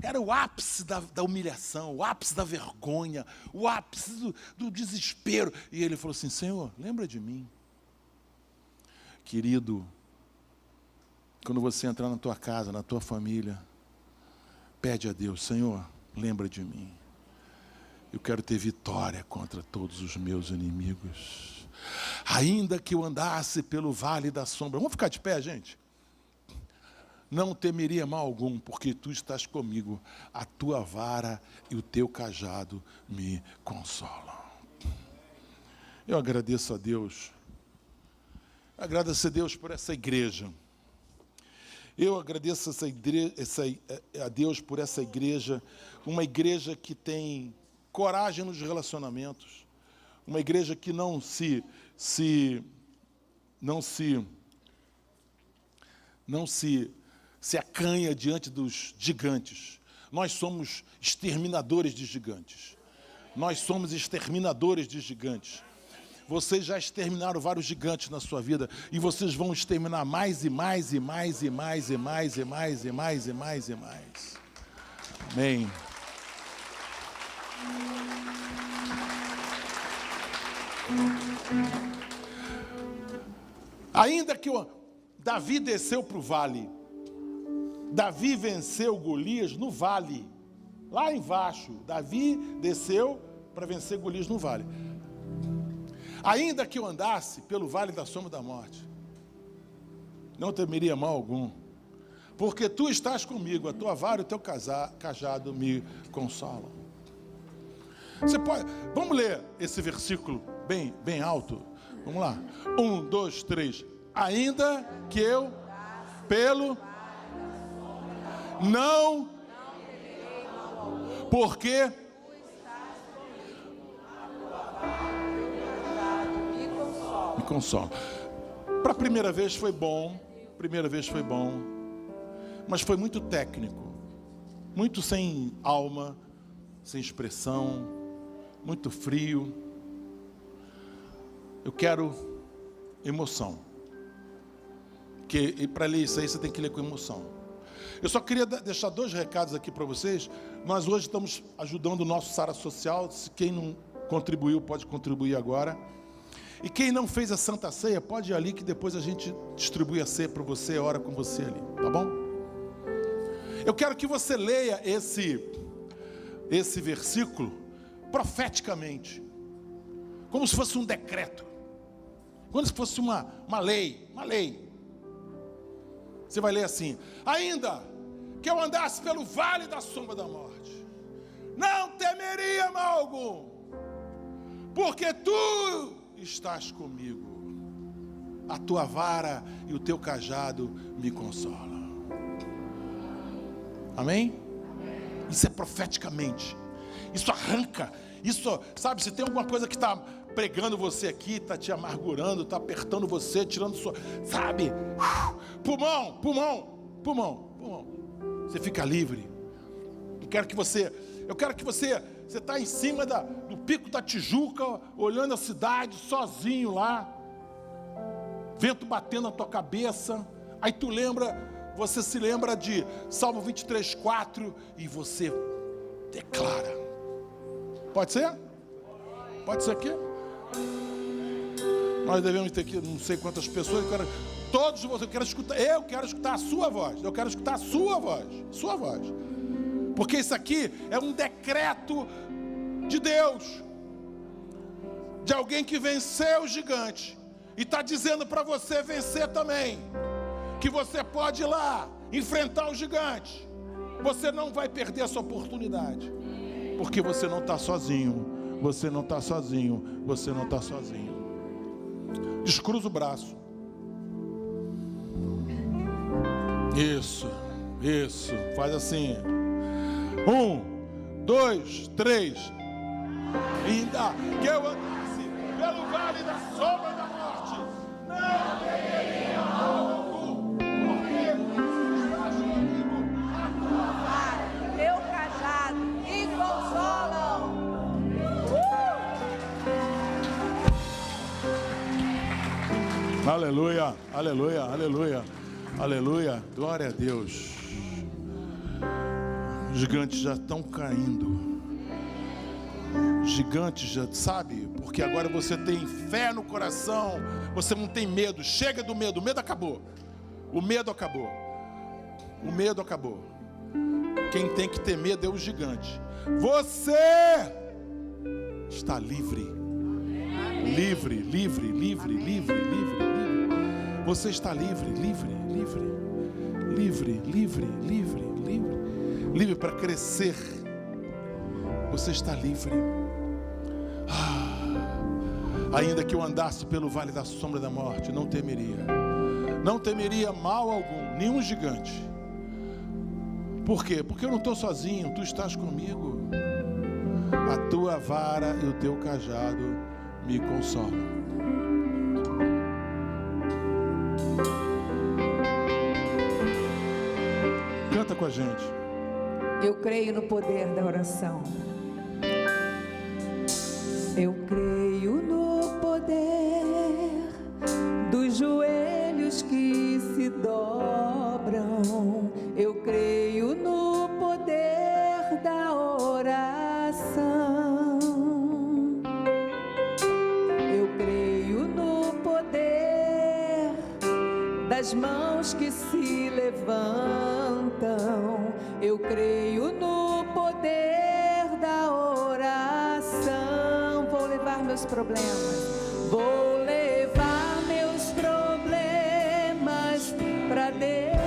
era o ápice da humilhação, o ápice da vergonha, o ápice do desespero. E ele falou assim, Senhor, lembra de mim. Querido, quando você entrar na tua casa, na tua família, pede a Deus, Senhor, lembra de mim. Eu quero ter vitória contra todos os meus inimigos. Ainda que eu andasse pelo vale da sombra. Vamos ficar de pé, gente? Não temeria mal algum, porque tu estás comigo. A tua vara e o teu cajado me consolam. Eu agradeço a Deus. Agradeço a Deus por essa igreja. Eu agradeço a Deus por essa igreja, uma igreja que tem coragem nos relacionamentos, uma igreja que não se acanha diante dos gigantes. Nós somos exterminadores de gigantes. Nós somos exterminadores de gigantes. Vocês já exterminaram vários gigantes na sua vida e vocês vão exterminar mais e mais e mais e mais e mais e mais e mais e mais e mais. Amém. Ainda que Davi desceu para o vale, Davi venceu Golias no vale, lá embaixo. Davi desceu para vencer Golias no vale. Ainda que eu andasse pelo vale da sombra da morte, não temeria mal algum, porque tu estás comigo, a tua vara e o teu cajado me consolam. Você pode, vamos ler esse versículo bem alto? Vamos lá. 1, 2, 3. Ainda que eu pelo não, porque me consola. Para a primeira vez foi bom, mas foi muito técnico, muito sem alma, sem expressão, muito frio. Eu quero emoção. Porque para ler isso aí você tem que ler com emoção. Eu só queria deixar 2 recados aqui para vocês. Nós hoje estamos ajudando o nosso Sara Social. Se quem não contribuiu, pode contribuir agora. E quem não fez a Santa Ceia, pode ir ali que depois a gente distribui a ceia para você, ora com você ali, tá bom? Eu quero que você leia esse versículo profeticamente, como se fosse um decreto, como se fosse uma lei. Você vai ler assim: ainda que eu andasse pelo vale da sombra da morte, não temeria mal algum, porque tu estás comigo, a tua vara e o teu cajado me consolam. Amém? Isso é profeticamente. Isso arranca. Isso, sabe, se tem alguma coisa que está pregando você aqui, está te amargurando, está apertando você, tirando sua, sabe, pulmão. Você fica livre. Eu quero que você está em cima do Pico da Tijuca, olhando a cidade, sozinho lá, vento batendo na tua cabeça, aí você se lembra de Salmo 23:4 e você declara. Pode ser? Pode ser aqui? Nós devemos ter aqui não sei quantas pessoas, todos vocês, eu quero escutar a sua voz, sua voz. Porque isso aqui é um decreto de Deus, de alguém que venceu o gigante, e está dizendo para você vencer também, que você pode ir lá, enfrentar o gigante, você não vai perder essa oportunidade, porque você não está sozinho, Descruza o braço, isso, faz assim, 1, 2, 3, ainda que eu andasse pelo vale da sombra da morte, não temeria mal algum, porque tu estás comigo, a tua vara e teu cajado me consolam. Aleluia, glória a Deus. Os gigantes já estão caindo. Gigantes já, sabe? Porque agora você tem fé no coração. Você não tem medo. Chega do medo. O medo acabou. O medo acabou. O medo acabou. Quem tem que ter medo é o gigante. Você está livre. Livre, livre, livre, livre, livre, livre. Você está livre, livre, livre. Livre, livre, livre, livre. Livre para crescer. Você está livre. Ainda que eu andasse pelo vale da sombra da morte, não temeria. Não temeria mal algum, nenhum gigante. Por quê? Porque eu não estou sozinho, tu estás comigo. A tua vara e o teu cajado me consolam. Canta com a gente. Eu creio no poder da oração. Eu creio no poder dos joelhos que se dobram. Eu creio no poder da oração. Eu creio no poder das mãos que se levantam. Eu creio no poder da oração. Vou levar meus problemas. Vou levar meus problemas para Deus.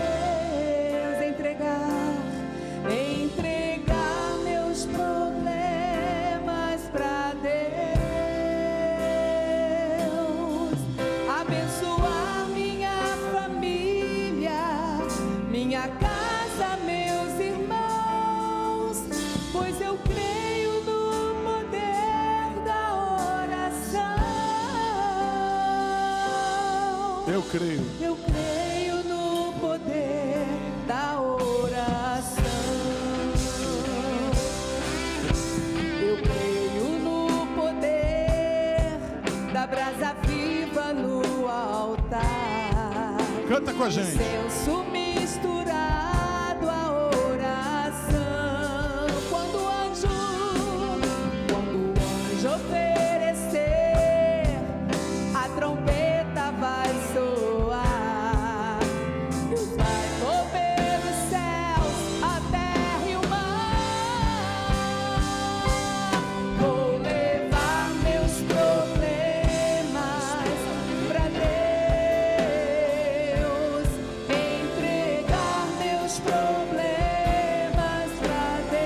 Entregar meus problemas para Deus. Abençoar minha família, minha casa, meus irmãos, pois eu creio no poder da oração. Eu creio. Eu creio no poder da oração. Eu creio no poder da brasa viva no altar. Canta com a gente. Incenso misturado à oração. Quando o anjo oferecer, a trombeta vai soar. Deus vai mover os céus, a terra e o mar. Vou levar meus problemas para Deus. Entregar meus problemas para Deus.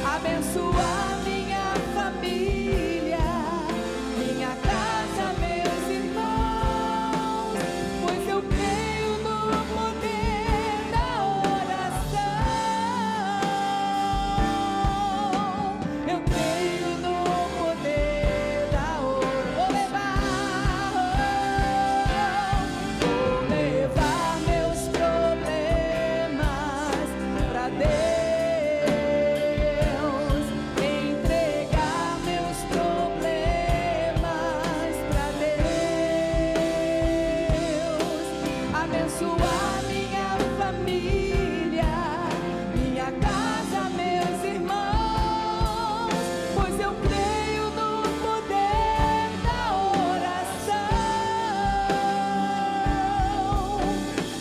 Abençoar minha família, minha casa, meus irmãos, pois eu creio no poder da oração. Eu creio no poder da oração. Vou levar meus problemas para Deus. Entregar meus problemas para Deus. Abençoar minha família, minha casa, meus irmãos, pois eu creio no poder da oração.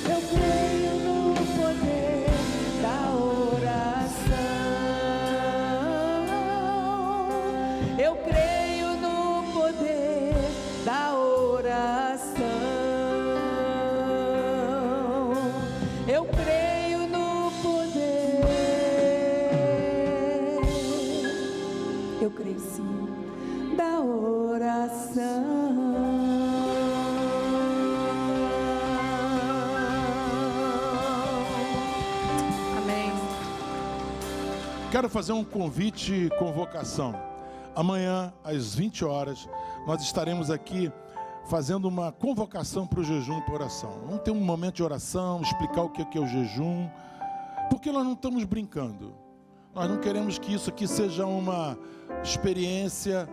Eu creio no poder da oração. Eu creio no poder da oração. Eu creio no poder. Eu creio sim da oração. Amém. Quero fazer um convite, convocação. Amanhã, às 20 horas, nós estaremos aqui fazendo uma convocação para o jejum e para a oração. Vamos ter um momento de oração, explicar o que é o jejum, porque nós não estamos brincando. Nós não queremos que isso aqui seja uma experiência,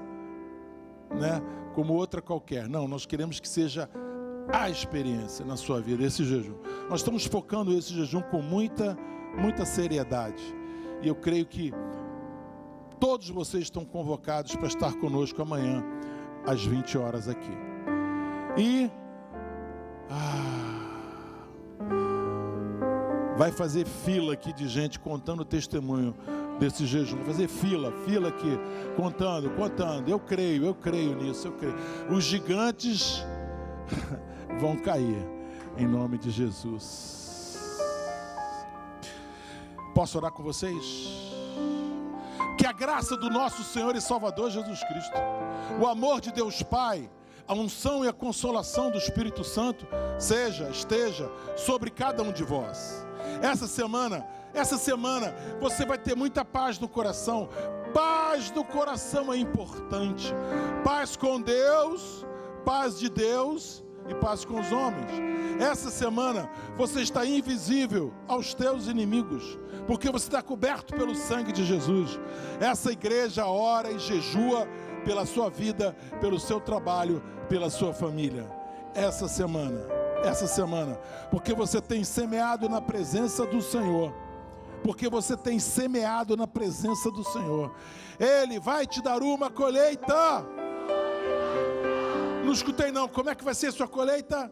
né, como outra qualquer. Não, nós queremos que seja a experiência na sua vida, esse jejum. Nós estamos focando esse jejum com muita seriedade. E eu creio que todos vocês estão convocados para estar conosco amanhã, às 20 horas aqui. E vai fazer fila aqui de gente contando o testemunho desse jejum. Vai fazer fila aqui, contando. Eu creio nisso, eu creio. Os gigantes vão cair, em nome de Jesus. Posso orar com vocês? Que a graça do nosso Senhor e Salvador Jesus Cristo, o amor de Deus Pai, a unção e a consolação do Espírito Santo esteja sobre cada um de vós. Essa semana você vai ter muita paz no coração. Paz do coração é importante. Paz com Deus, paz de Deus e paz com os homens. Essa semana você está invisível aos teus inimigos, porque você está coberto pelo sangue de Jesus. Essa igreja ora e jejua pela sua vida, pelo seu trabalho, pela sua família. Essa semana, porque você tem semeado na presença do Senhor. Porque você tem semeado na presença do Senhor. Ele vai te dar uma colheita. Não escutei não. Como é que vai ser a sua colheita?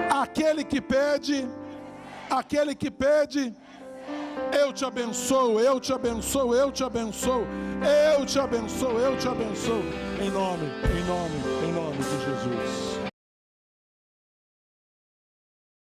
Aquele que pede, eu te abençoo, eu te abençoo, eu te abençoo, eu te abençoo, eu te abençoo, em nome de Jesus.